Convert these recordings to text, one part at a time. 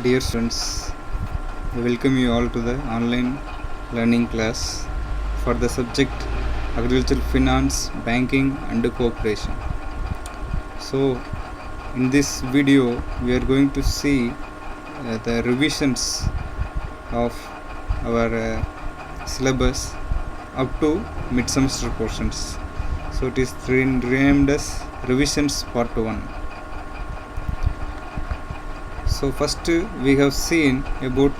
Dear students, I welcome you all to the online learning class for the subject Agricultural Finance, Banking and Cooperation. So, in this video, we are going to see the revisions of our syllabus up to mid-semester portions. So, it is renamed as Revisions Part 1. So first we have seen about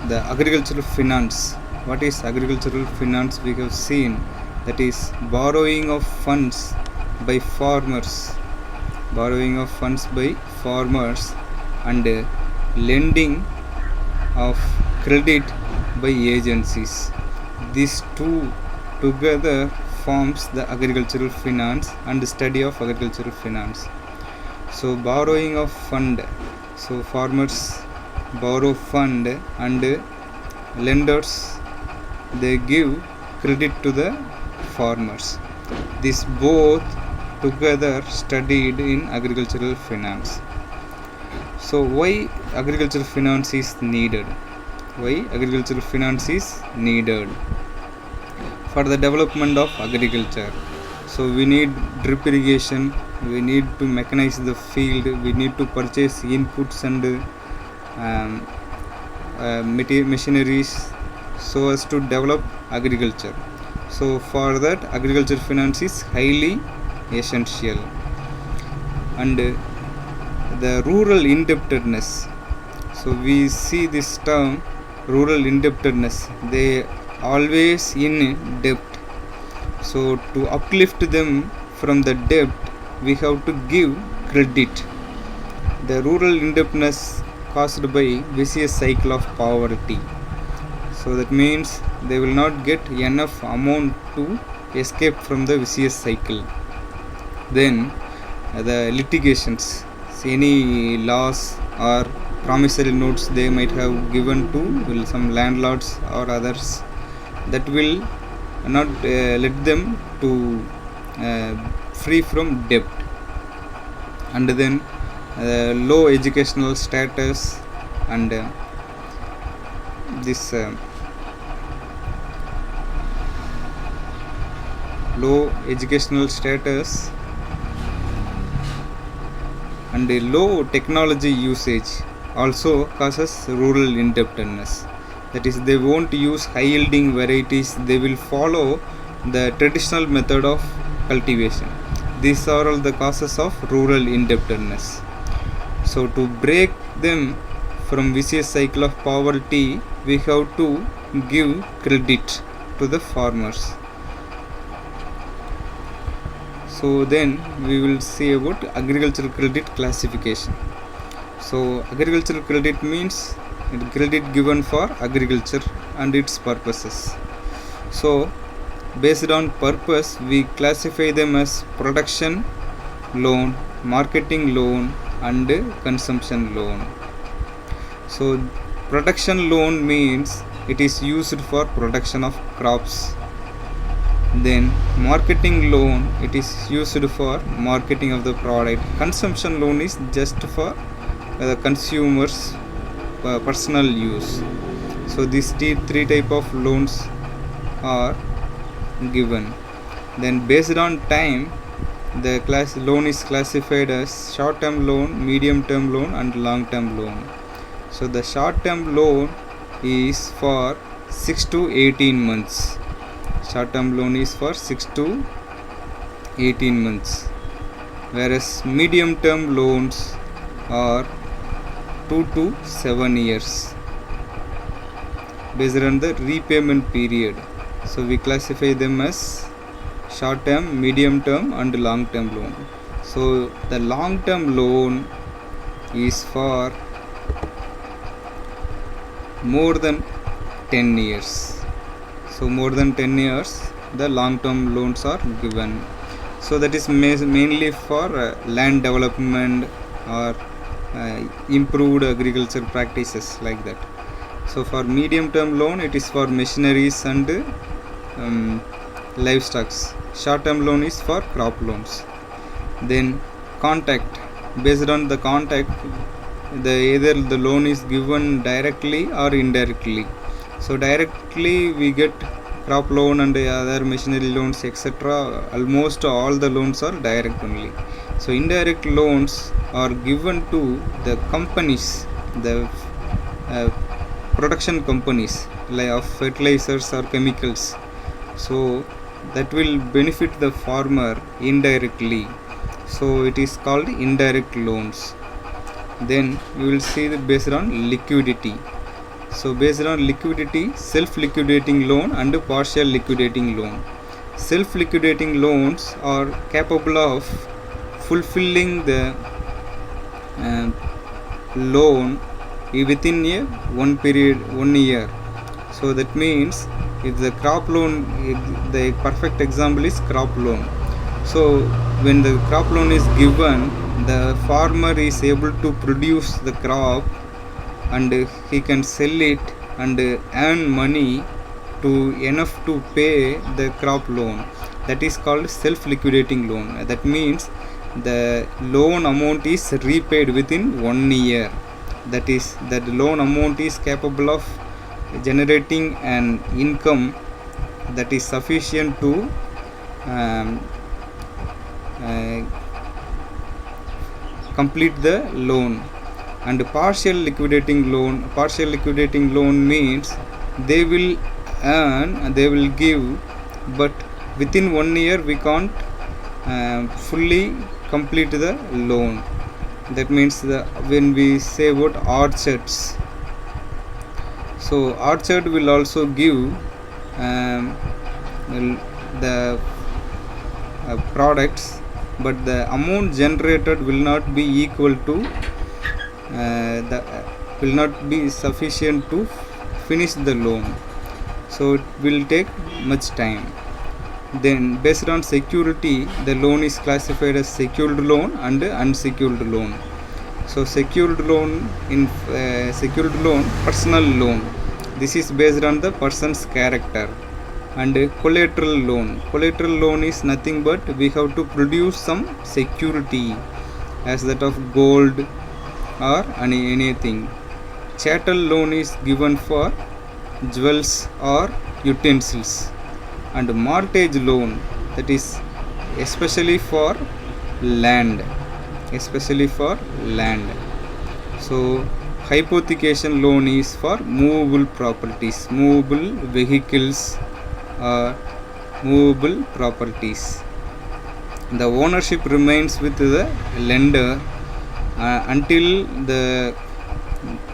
the agricultural finance. What is agricultural finance? We have seen that is borrowing of funds by farmers, and lending of credit by agencies. These two together forms the agricultural finance and study of agricultural finance. So borrowing of fund. So farmers borrow fund and lenders they give credit to the farmers. This both together studied in agricultural finance. So why agricultural finance is needed? Why agricultural finance is needed? For the development of agriculture. So we need drip irrigation, we need to mechanize the field, we need to purchase inputs and machineries so as to develop agriculture. So for that agriculture finance is highly essential. And the rural indebtedness. So we see this term rural indebtedness. They always in debt. So to uplift them from the debt, we have to give credit. The rural indebtedness caused by vicious cycle of poverty. So that means they will not get enough amount to escape from the vicious cycle. Then the litigations, any laws or promissory notes they might have given to some landlords or others, that will not let them to free from debt. And then low educational status and this low educational status and a low technology usage also causes rural indebtedness. That is, they won't use high yielding varieties, they will follow the traditional method of cultivation. These are all the causes of rural indebtedness. So to break them from vicious cycle of poverty, we have to give credit to the farmers. So then we will see about agricultural credit classification. So agricultural credit means credit given for agriculture and its purposes. So based on purpose, we classify them as production loan, marketing loan and consumption loan. So production loan means it is used for production of crops. Then marketing loan, it is used for marketing of the product. Consumption loan is just for the consumers personal use. So these three type of loans are given. Then based on time, the loan is classified as short term loan, medium term loan and long term loan. So the short term loan is for 6 to 18 months. Short term loan is for 6 to 18 months, whereas medium term loans are 2 to 7 years based on the repayment period. So we classify them as short term, medium term and long term loan. So the long term loan is for more than 10 years. So more than 10 years the long term loans are given. So that is mainly for land development or improved agriculture practices like that. So for medium term loan, it is for machineries and livestock. Short term loan is for crop loans. Then contact, based on the contact either the loan is given directly or indirectly. So directly we get crop loan and other machinery loans, etc. Almost all the loans are direct only. So indirect loans are given to the companies, the production companies like of fertilizers or chemicals. So that will benefit the farmer indirectly. So it is called indirect loans. Then you will see that based on liquidity. So based on liquidity, self-liquidating loan and partial liquidating loan. Self-liquidating loans are capable of fulfilling the loan within a one year. So that means if the crop loan, the perfect example is crop loan. So when the crop loan is given, the farmer is able to produce the crop and he can sell it and earn money to enough to pay the crop loan. That is called self-liquidating loan. That means the loan amount is repaid within 1 year. That is, that loan amount is capable of generating an income that is sufficient to complete the loan. And partial liquidating loan means they will earn, they will give, but within 1 year we can't fully complete the loan. That means when we say about orchards, so orchard will also give the products, but the amount generated will not be equal to will not be sufficient to finish the loan. So it will take much time. Then based on security, the loan is classified as secured loan and unsecured loan. So secured loan, personal loan, this is based on the person's character. And collateral loan is nothing but we have to produce some security as that of gold or anything. Chattel loan is given for jewels or utensils. And mortgage loan, that is especially for land. So hypothecation loan is for movable properties, movable vehicles or movable properties. The ownership remains with the lender until the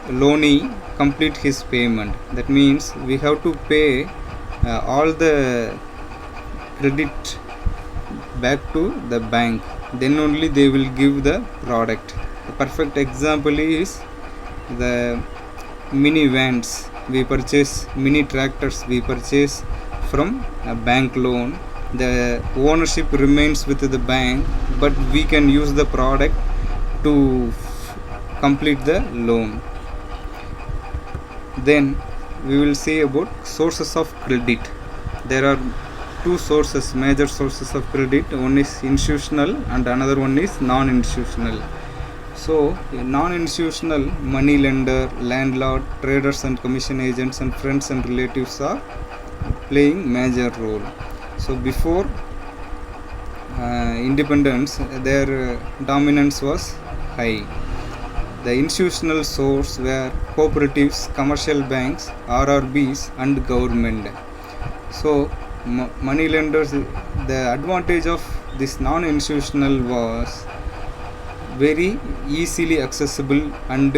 loanee complete his payment. That means we have to pay all the credit back to the bank, then only they will give the product. The perfect example is the mini vans we purchase, mini tractors we purchase from a bank loan. The ownership remains with the bank, but we can use the product to complete the loan. Then we will see about sources of credit. There are two sources, major sources of credit. One is institutional and another one is non-institutional. So non-institutional, money lender, landlord, traders and commission agents and friends and relatives are playing major role. So before independence, their dominance was high. The institutional source were cooperatives, commercial banks, RRBs and government. So money lenders, the advantage of this non-institutional was very easily accessible, and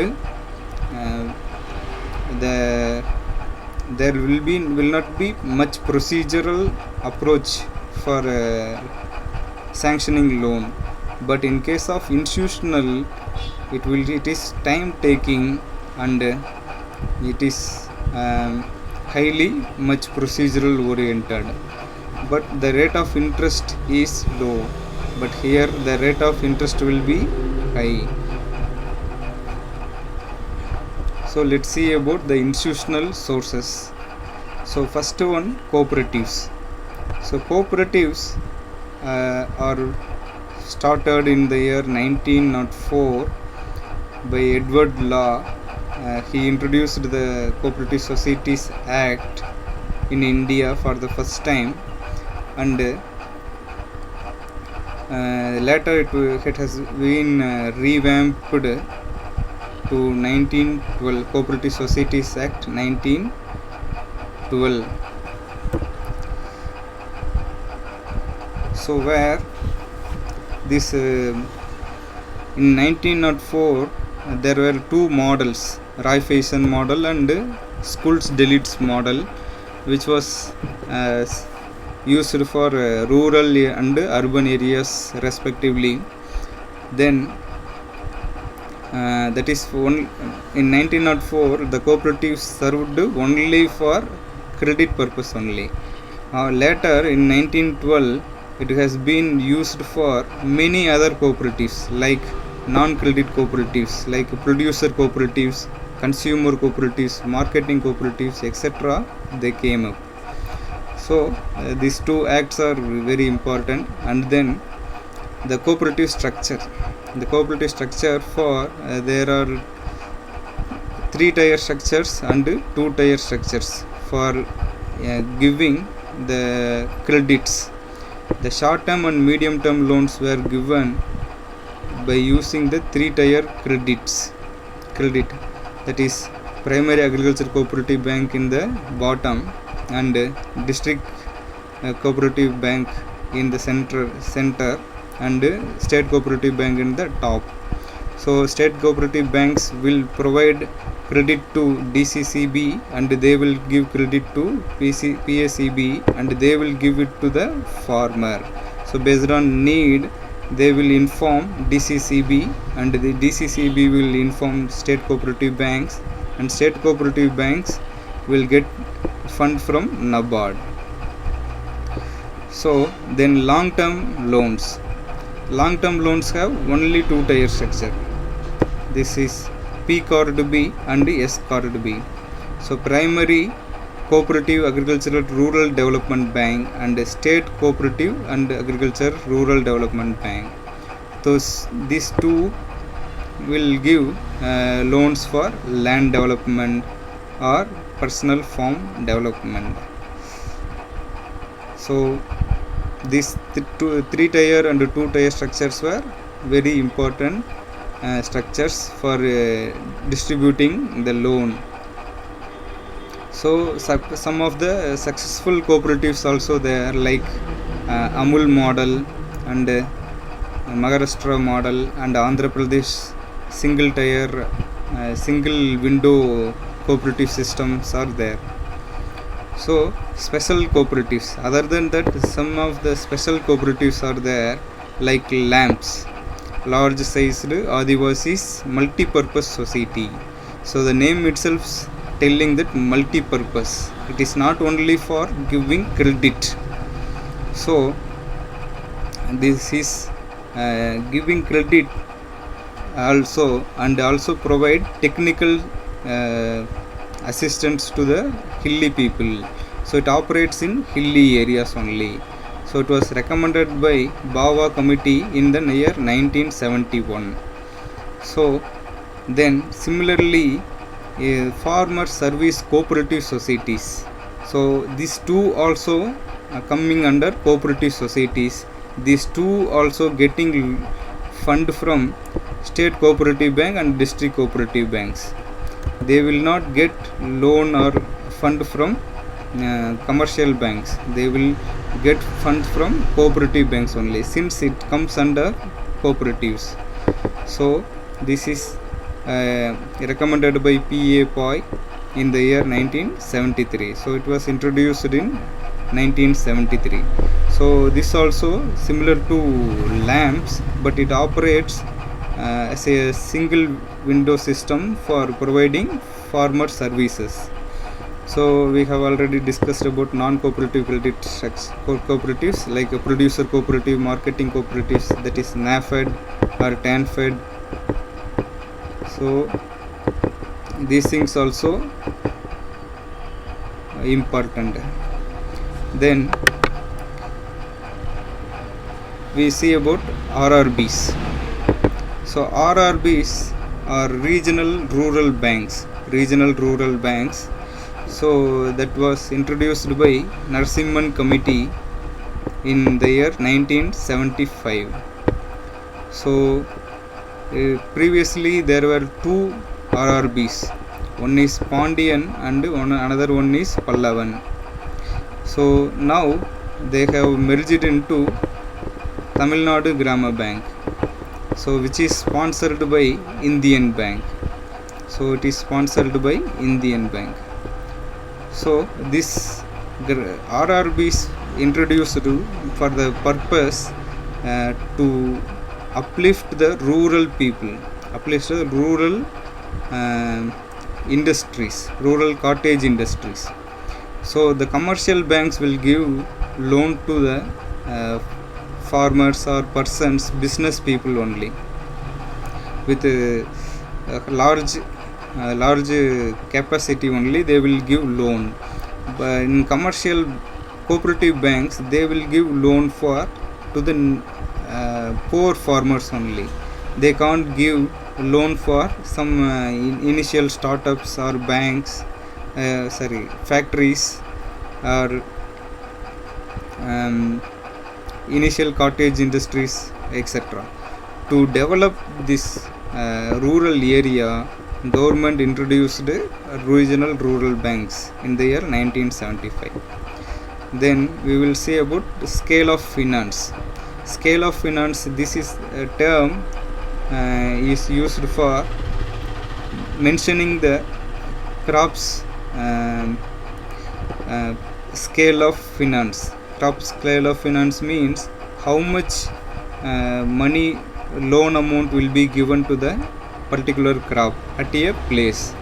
there will not be much procedural approach for sanctioning loan. But in case of institutional, it is time taking and it is highly much procedural oriented, but the rate of interest is low. But here the rate of interest will be high. So let's see about the institutional sources. So first one, cooperatives. So cooperatives are started in the year 1904 by Edward Law. He introduced the Cooperative Societies Act in India for the first time, and later it has been revamped to 1912, Cooperative Societies Act 1912. So where this in 1904 there were two models, Raiffeisen model and Schultz-Delitzsch model, which was used for rural and urban areas respectively. Then that is in 1904 the cooperatives served only for credit purpose only. Later in 1912 it has been used for many other cooperatives like non-credit cooperatives, like producer cooperatives, consumer cooperatives, marketing cooperatives, etc. They came up. So these two acts are very important. And then the cooperative structure. The cooperative structure for there are 3-tier structures and 2-tier structures for giving the credits. The short-term and medium-term loans were given by using the 3-tier credit, that is primary agriculture cooperative bank in the bottom and district cooperative bank in the center and state cooperative bank in the top. So state cooperative banks will provide credit to DCCB and they will give credit to PSEB and they will give it to the farmer. So based on need they will inform DCCB and the DCCB will inform state cooperative banks and state cooperative banks will get fund from NABARD. So then long-term loans. Long-term loans have only 2-tier structure. This is P Chord B and S Chord B. So primary cooperative agricultural rural development bank and state cooperative and agriculture rural development bank. These two will give loans for land development or personal farm development. So these 3-tier and 2-tier structures were very important structures for distributing the loan. So some of the successful cooperatives also there, like Amul model and Maharashtra model and Andhra Pradesh single tier single window cooperative systems are there. So special cooperatives, other than that some of the special cooperatives are there, like LAMPS, large sized Adivasis multi-purpose society. So the name itself telling that multi-purpose, it is not only for giving credit. So this is giving credit also and also provide technical assistance to the hilly people. So it operates in hilly areas only. So it was recommended by Bawa committee in the year 1971. So then similarly farmer service cooperative societies. So these two also coming under cooperative societies. These two also getting fund from state cooperative bank and district cooperative banks. They will not get loan or fund from commercial banks. They will get funds from cooperative banks only, since it comes under cooperatives. So this is recommended by P.A. Poi in the year 1973. So it was introduced in 1973. So this also similar to LAMPS, but it operates as a single window system for providing farmer services. So we have already discussed about non-cooperative credit cooperatives, like a producer cooperative, marketing cooperatives, that is NAFED or TANFED. So these things also important. Then we see about RRBs. So RRBs are regional rural banks. So that was introduced by Narasimhan Committee in the year 1975. So previously there were two RRBs. One is Pandian and another one is Pallavan. So now they have merged into Tamil Nadu Grama Bank, so which is sponsored by Indian Bank. So it is sponsored by Indian Bank. So this RRBs introduced for the purpose to uplift the rural people, uplift the rural industries, rural cottage industries. So the commercial banks will give loan to the farmers or persons, business people only, with a large capacity only they will give loan. But in commercial cooperative banks they will give loan to the poor farmers only. They can't give loan for some initial startups or banks, factories or initial cottage industries, etc. To develop this rural area, government introduced regional rural banks in the year 1975. Then we will see about the scale of finance. Scale of finance, this is a term is used for mentioning the crops scale of finance. Crop scale of finance means how much money loan amount will be given to the particular crop at a place.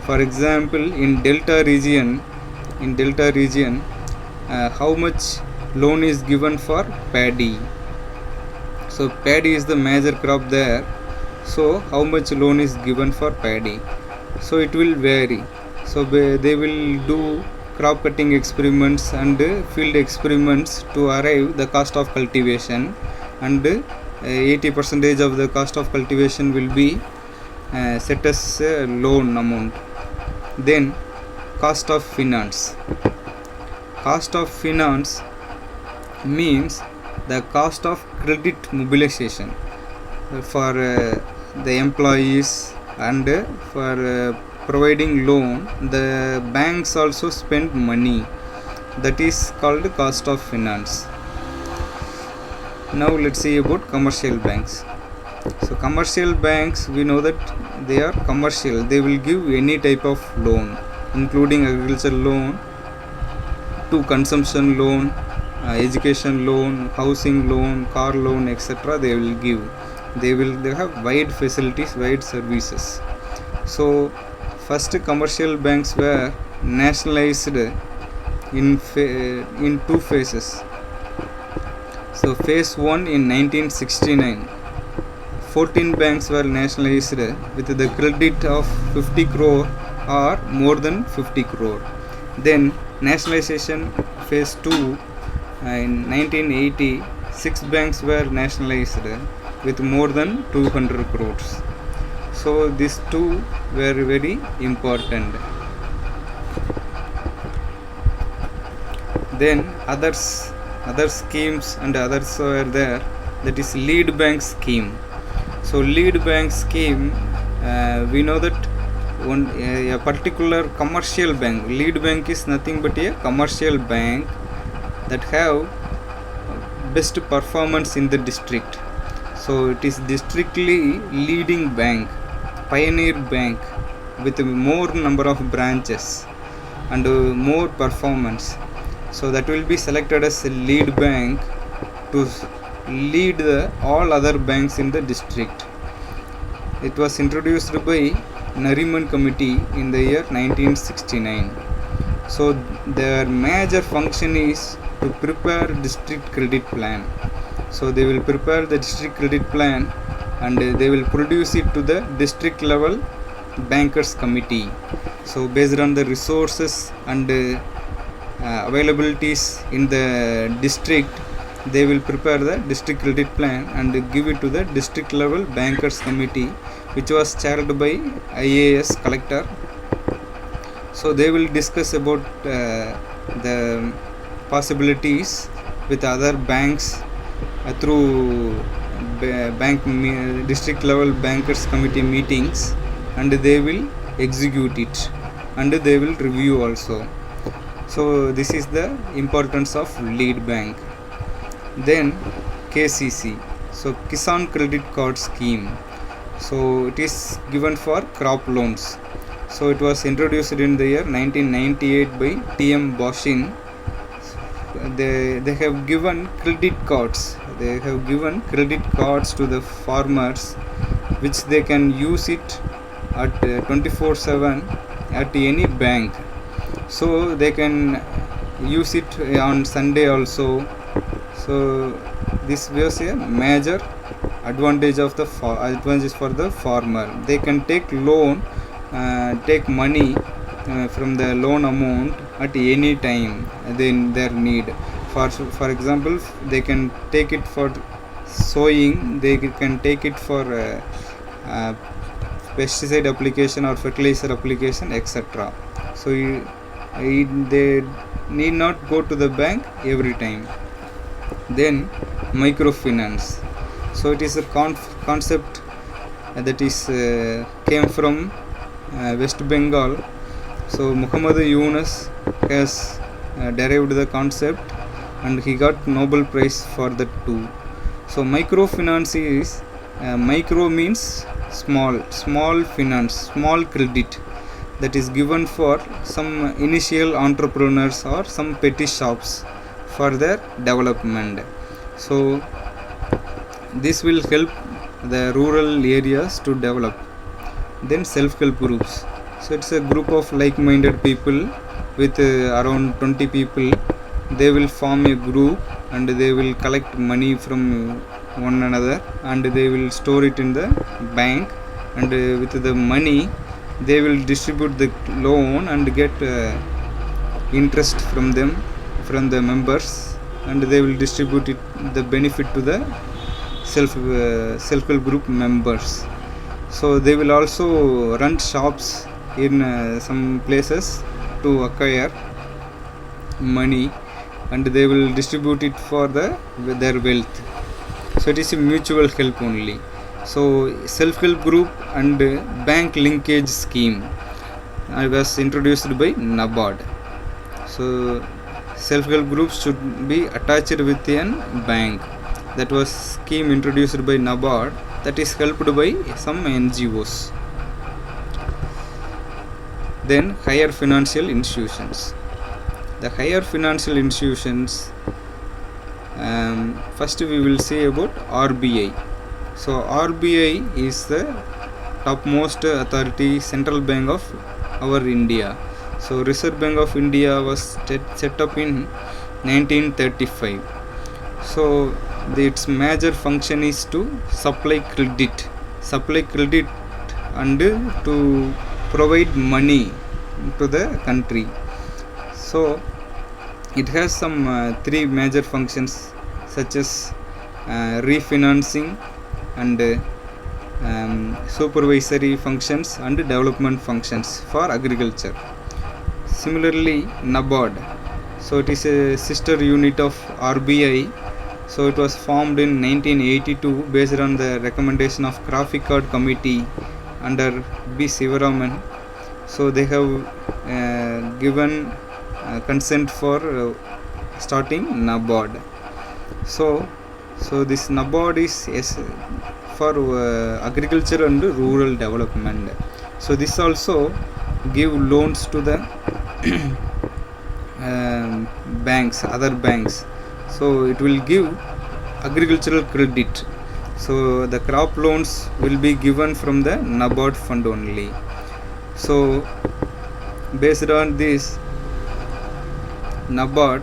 For example, in delta region, how much loan is given for paddy. So paddy is the major crop there. So how much loan is given for paddy? So it will vary. So they will do crop cutting experiments and field experiments to arrive the cost of cultivation, and 80% of the cost of cultivation will be set as a loan amount. Then cost of finance. Cost of finance means the cost of credit mobilization for the employees, and for providing loan the banks also spend money. That is called cost of finance. Now let's see about commercial banks. So commercial banks, we know that they are commercial. They will give any type of loan, including agricultural loan to consumption loan, education loan, housing loan, car loan, etc. They will give. They have wide facilities, wide services. So first commercial banks were nationalized in two phases. So phase 1 in 1969, 14 banks were nationalized with the credit of 50 crore or more than 50 crore. Then nationalization phase 2 in 1980, 6 banks were nationalized with more than 200 crores. So these two were very important. Then other schemes and others were there, that is lead bank scheme. So lead bank scheme, we know that a particular commercial bank, lead bank is nothing but a commercial bank that have best performance in the district. So it is districtly leading bank, pioneer bank with more number of branches and more performance. So that will be selected as a lead bank to lead all other banks in the district. It was introduced by Nariman Committee in the year 1969. So their major function is to prepare district credit plan. So they will prepare the district credit plan and they will produce it to the district level bankers committee. So based on the resources and availabilities in the district, they will prepare the district credit plan and give it to the district level bankers committee which was chaired by IAS collector. So they will discuss about the possibilities with other banks through district level bankers committee meetings, and they will execute it and they will review also. So this is the importance of lead bank. Then KCC, so Kisan Credit Card Scheme. So it is given for crop loans. So it was introduced in the year 1998 by T.M. Boshin. They have given credit cards. They have given credit cards to the farmers, which they can use it at 24/7 at any bank. So they can use it on Sunday also. So this was a major advantage of the advantage for the farmer. They can take loan, take money from the loan amount at any time in their need. For example, they can take it for sowing, they can take it for pesticide application or fertilizer application, etc. So they need not go to the bank every time. Then microfinance. So it is a concept that is came from West Bengal. So Muhammad Yunus has derived the concept, and he got Nobel Prize for that too. So microfinance is micro means small finance, small credit that is given for some initial entrepreneurs or some petty shops for their development. So this will help the rural areas to develop. Then self-help groups. So it's a group of like-minded people with around 20 people. They will form a group and they will collect money from one another, and they will store it in the bank, and with the money they will distribute the loan and get interest from them, from the members, and they will distribute it, the benefit to the self-help group members. So they will also run shops in some places to acquire money, and they will distribute it for their wealth. So it is a mutual help only. So self-help group and bank linkage scheme was introduced by NABARD. So self-help groups should be attached with a bank. That was scheme introduced by NABARD, that is helped by some NGOs. Then higher financial institutions. The higher financial institutions, first we will say about RBI. So RBI is the topmost authority, central bank of our India. So Reserve Bank of India was set up in 1935. So its major function is to supply credit and to provide money to the country. So it has some three major functions, such as refinancing and supervisory functions and development functions for agriculture. Similarly, NABARD, so it is a sister unit of RBI. So it was formed in 1982 based on the recommendation of Graphic Card Committee under B. Sivaraman. So they have given consent for starting NABARD. So this NABARD is for agriculture and rural development. So this also give loans to the banks, other banks. So it will give agricultural credit. So the crop loans will be given from the NABARD fund only. So based on this, NABARD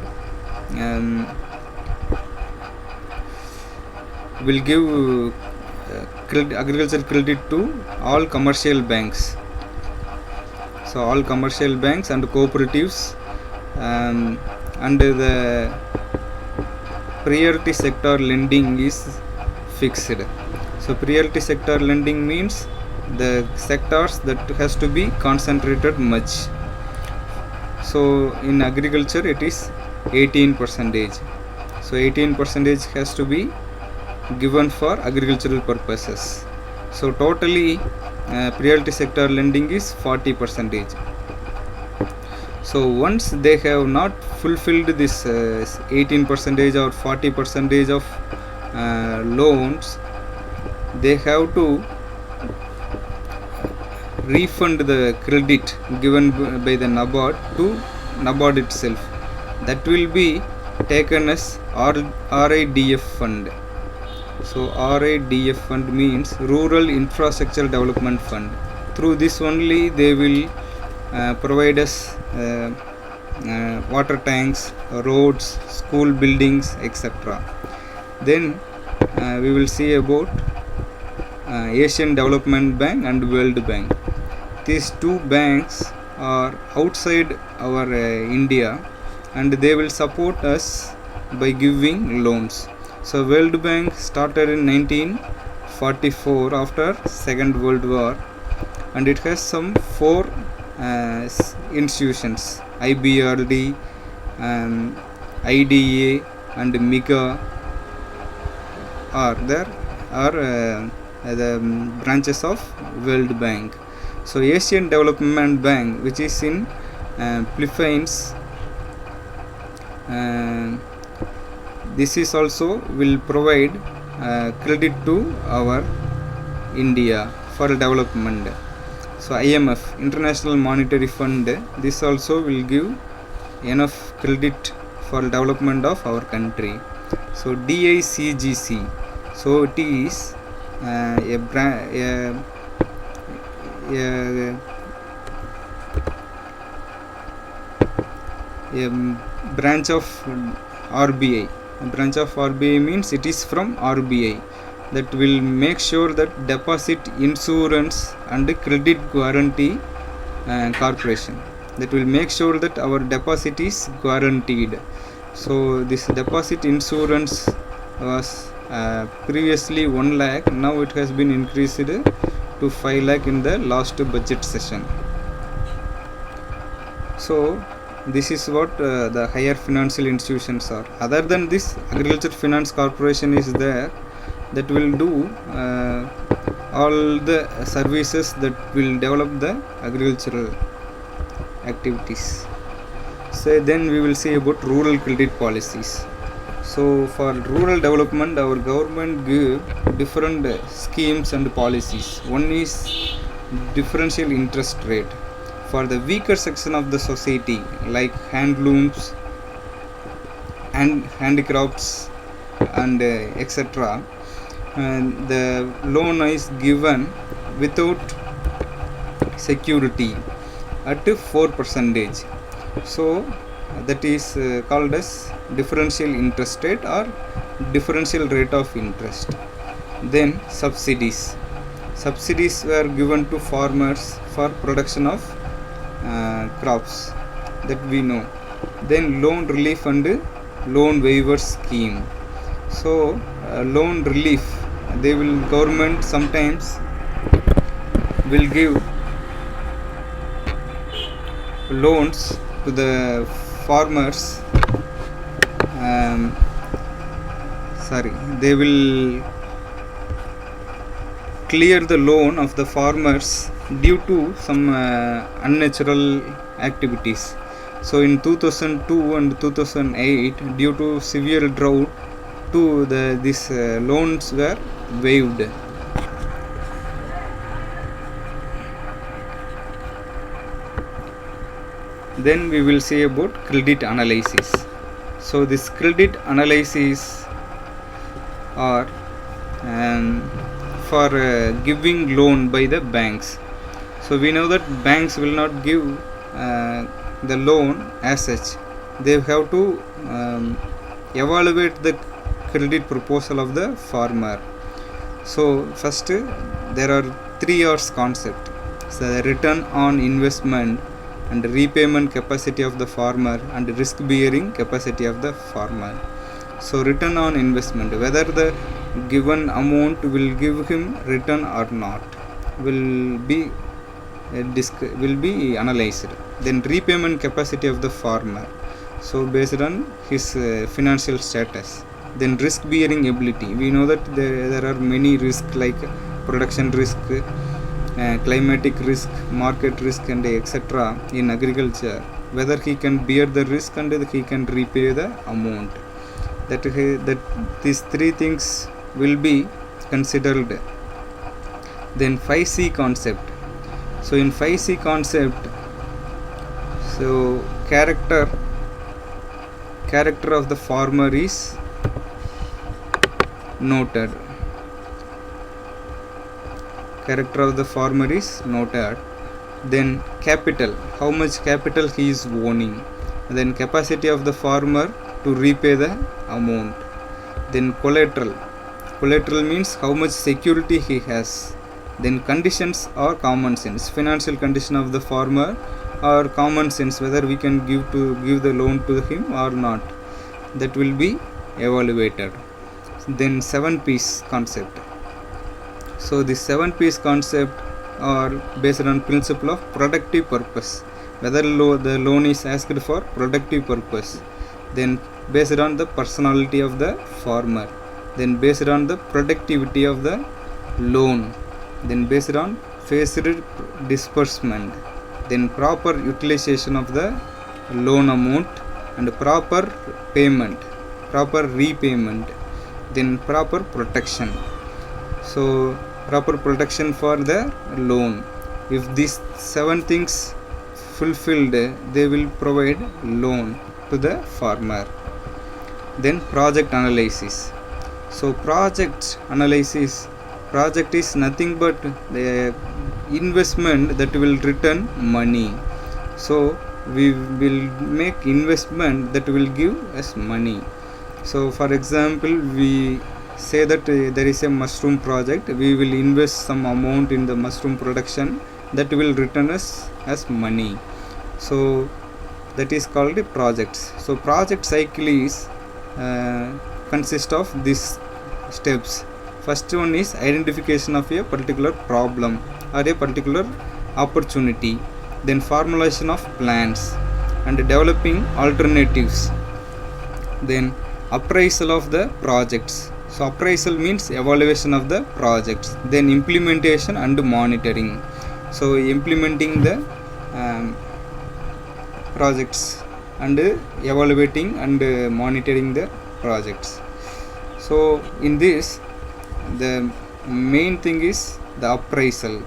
will give agricultural credit to all commercial banks. So all commercial banks and cooperatives, and the priority sector lending is fixed. So priority sector lending means the sectors that has to be concentrated much. So in agriculture it is 18%. So 18% has to be given for agricultural purposes. So totally priority sector lending is 40%. So once they have not fulfilled this 18% or 40% of loans, they have to refund the credit given by the NABARD to NABARD itself. That will be taken as RIDF fund. So RIDF fund means Rural Infrastructure Development Fund. Through this only they will provide us water tanks, roads, school buildings, etc. Then we will see about Asian Development Bank and World Bank. These two banks are outside our India, and they will support us by giving loans. So World Bank started in 1944 after Second World War, and it has some 4 institutions: IBRD, IDA and MIGA are there, are the branches of World Bank. So Asian Development Bank, which is in Philippines, this is also will provide credit to our India for development. So IMF, International Monetary Fund, this also will give enough credit for development of our country. So DICGC, so it is a branch of RBI. A branch of RBI means it is from RBI, that will make sure that Deposit Insurance and Credit Guarantee Corporation, that will make sure that our deposit is guaranteed. So this deposit insurance was previously 1 lakh, now it has been increased to 5 lakh in the last budget session. So this is what the higher financial institutions are. Other than this, Agriculture Finance Corporation is there, that will do all the services that will develop the agricultural activities. So then we will see about rural credit policies. So for rural development, our government give different schemes and policies. One is differential interest rate for the weaker section of the society, like handlooms and handicrafts and etc. And the loan is given without security at 4%. So that is called as differential interest rate or differential rate of interest. Then subsidies were given to farmers for production of crops, that we know. Then loan relief and loan waiver scheme. So loan relief, they will, government sometimes will give loans to the farmers, they will clear the loan of the farmers due to some unnatural activities. So in 2002 and 2008, due to severe drought, these loans were waived. Then we will say about credit analysis. So this credit analysis are for giving loan by the banks. So we know that banks will not give the loan as such. They have to evaluate the credit proposal of the farmer. So first there are 3 R's concept. So the return on investment and repayment capacity of the farmer and risk bearing capacity of the farmer. So return on investment, whether the given amount will give him return or not. will be analyzed. Then repayment capacity of the farmer, so based on his financial status. Then risk bearing ability, we know that there are many risks like production risk, climatic risk, market risk, and etc. in agriculture. Whether he can bear the risk and he can repay the amount, that these three things will be considered. Then 5C concept. So in 5C concept, so character of the farmer is noted. Character of the farmer is noted. Then capital, how much capital he is owning. Then capacity of the farmer to repay the amount. Then collateral means how much security he has. Then conditions or common sense, financial condition of the farmer or common sense, whether we can give the loan to him or not, that will be evaluated. Then 7P's concept. So the 7P's concept are based on principle of productive purpose, whether the loan is asked for productive purpose. Then based on the personality of the farmer. Then based on the productivity of the loan. Then based on phased disbursement. Then proper utilization of the loan amount and proper payment, proper repayment. Then proper protection, so proper protection for the loan. If these 7 things fulfilled, they will provide loan to the farmer. Then project analysis. So project analysis, project is nothing but the investment that will return money. So we will make investment that will give us money. So for example, we say that there is a mushroom project, we will invest some amount in the mushroom production, that will return us as money. So that is called projects. So project cycle is consist of these steps. First one is identification of a particular problem or a particular opportunity. Then formulation of plans and developing alternatives. Then appraisal of the projects. So appraisal means evaluation of the projects. Then implementation and monitoring. So implementing the projects and evaluating and monitoring the projects. So in this, the main thing is the appraisal.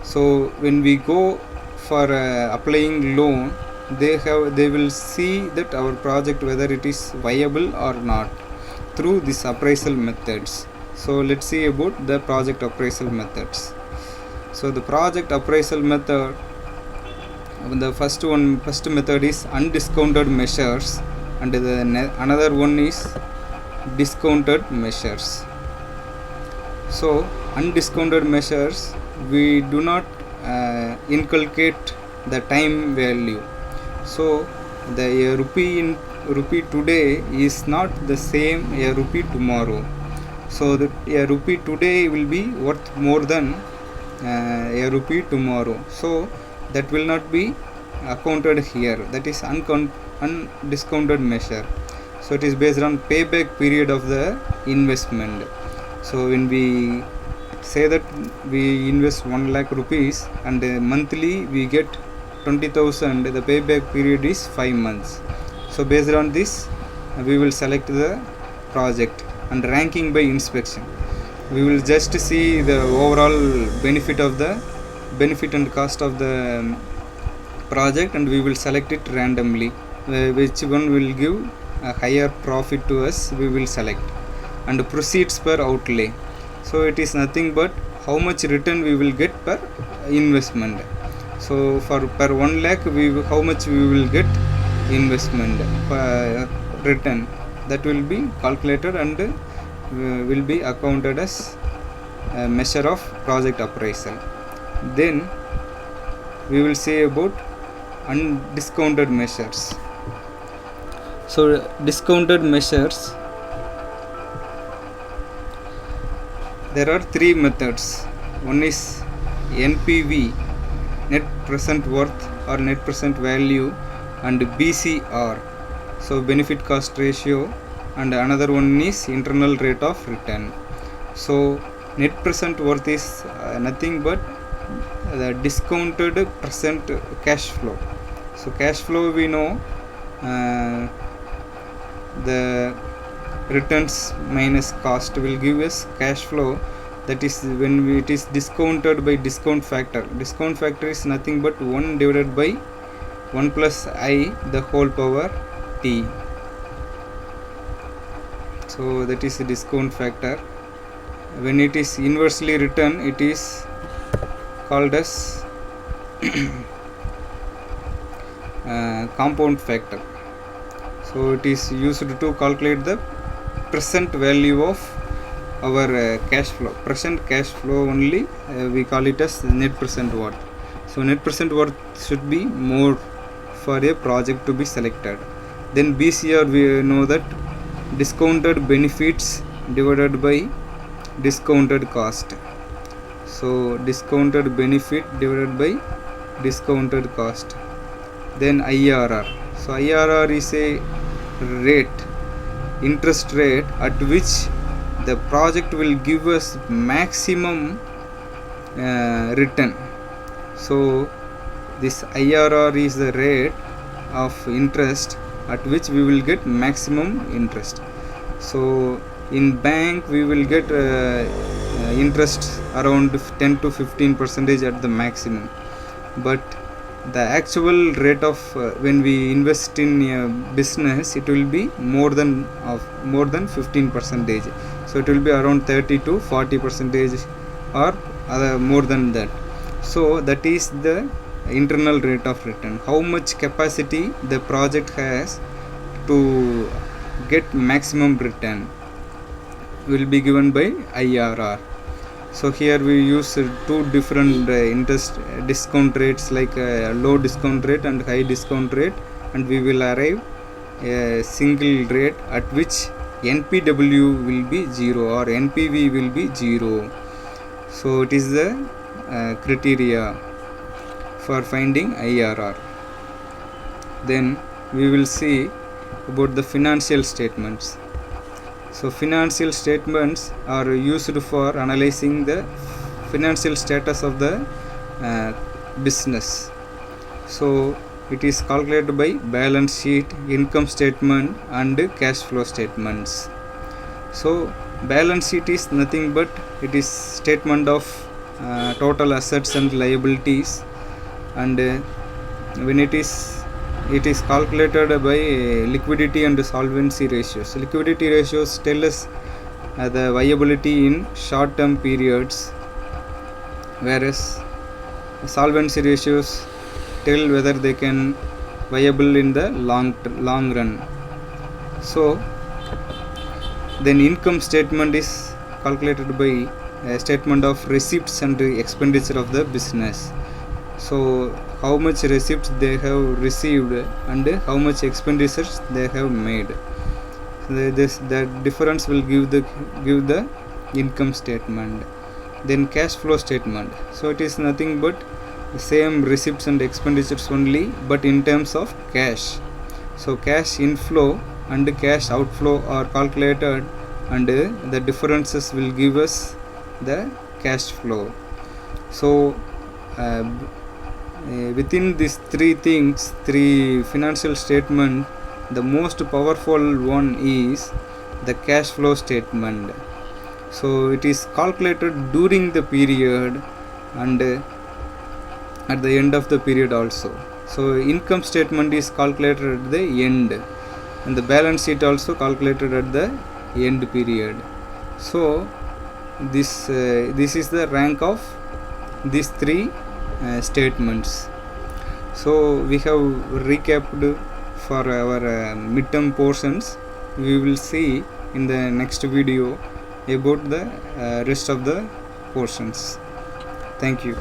So when we go for applying loan, they will see that our project whether it is viable or not through this appraisal methods. So let's see about the project appraisal methods. So the project appraisal method, the first method is undiscounted measures, and another one is discounted measures. So undiscounted measures, we do not inculcate the time value. So the rupee today is not the same a rupee tomorrow. So that a rupee today will be worth more than a rupee tomorrow. So that will not be accounted here. That is undiscounted measure. So it is based on payback period of the investment. So when we say that we invest 1 lakh rupees and monthly we get 20,000, the payback period is 5 months. So based on this, we will select the project. And ranking by inspection, we will just see the overall benefit and cost of the project, and we will select it randomly. Which one will give a higher profit to us, we will select. And proceeds per outlay, so it is nothing but how much return we will get per investment. So for per 1 lakh, how much we will get investment return, that will be calculated and will be accounted as a measure of project appraisal. Then we will say about undiscounted measures. So discounted measures, there are 3 methods. One is NPV, net present worth or net present value, and BCR, so benefit cost ratio, and another one is internal rate of return. So net present worth is nothing but the discounted present cash flow. So cash flow, we know the returns minus cost will give us cash flow. That is when it is discounted by discount factor. Discount factor is nothing but 1 divided by 1 plus I the whole power t. So that is the discount factor. When it is inversely written, it is called as compound factor. So it is used to calculate the present value of our cash flow. Present cash flow only we call it as net present worth. So net present worth should be more for a project to be selected. Then BCR, we know that discounted benefits divided by discounted cost. So discounted benefit divided by discounted cost. Then IRR. So IRR is a rate, interest rate at which the project will give us maximum return. So this IRR is the rate of interest at which we will get maximum interest. So in bank we will get interest around 10 to 15% at the maximum, but the actual rate of when we invest in a business, it will be more than 15%. So it will be around 30 to 40% or more than that. So that is the internal rate of return. How much capacity the project has to get maximum return will be given by IRR. So here we use two different interest discount rates, like low discount rate and high discount rate, and we will arrive a single rate at which NPW will be 0 or NPV will be 0. So it is the criteria for finding IRR. Then we will see about the financial statements. So financial statements are used for analyzing the financial status of the business. So it is calculated by balance sheet, income statement, and cash flow statements. So balance sheet is nothing but it is statement of total assets and liabilities, and when it is calculated by liquidity and solvency ratios. Liquidity ratios tell us the viability in short term periods, whereas solvency ratios tell whether they can viable in the long run. So then income statement is calculated by a statement of receipts and expenditure of the business. So how much receipts they have received and how much expenditures they have made. The difference will give the income statement. Then cash flow statement. So it is nothing but same receipts and expenditures only, but in terms of cash. So cash inflow and cash outflow are calculated, and the differences will give us the cash flow. So within these three financial statement, the most powerful one is the cash flow statement. So it is calculated during the period and at the end of the period also. So income statement is calculated at the end, and the balance sheet also calculated at the end period. So this is the rank of these three statements. So we have recapped for our midterm portions. We will see in the next video about the rest of the portions. Thank you.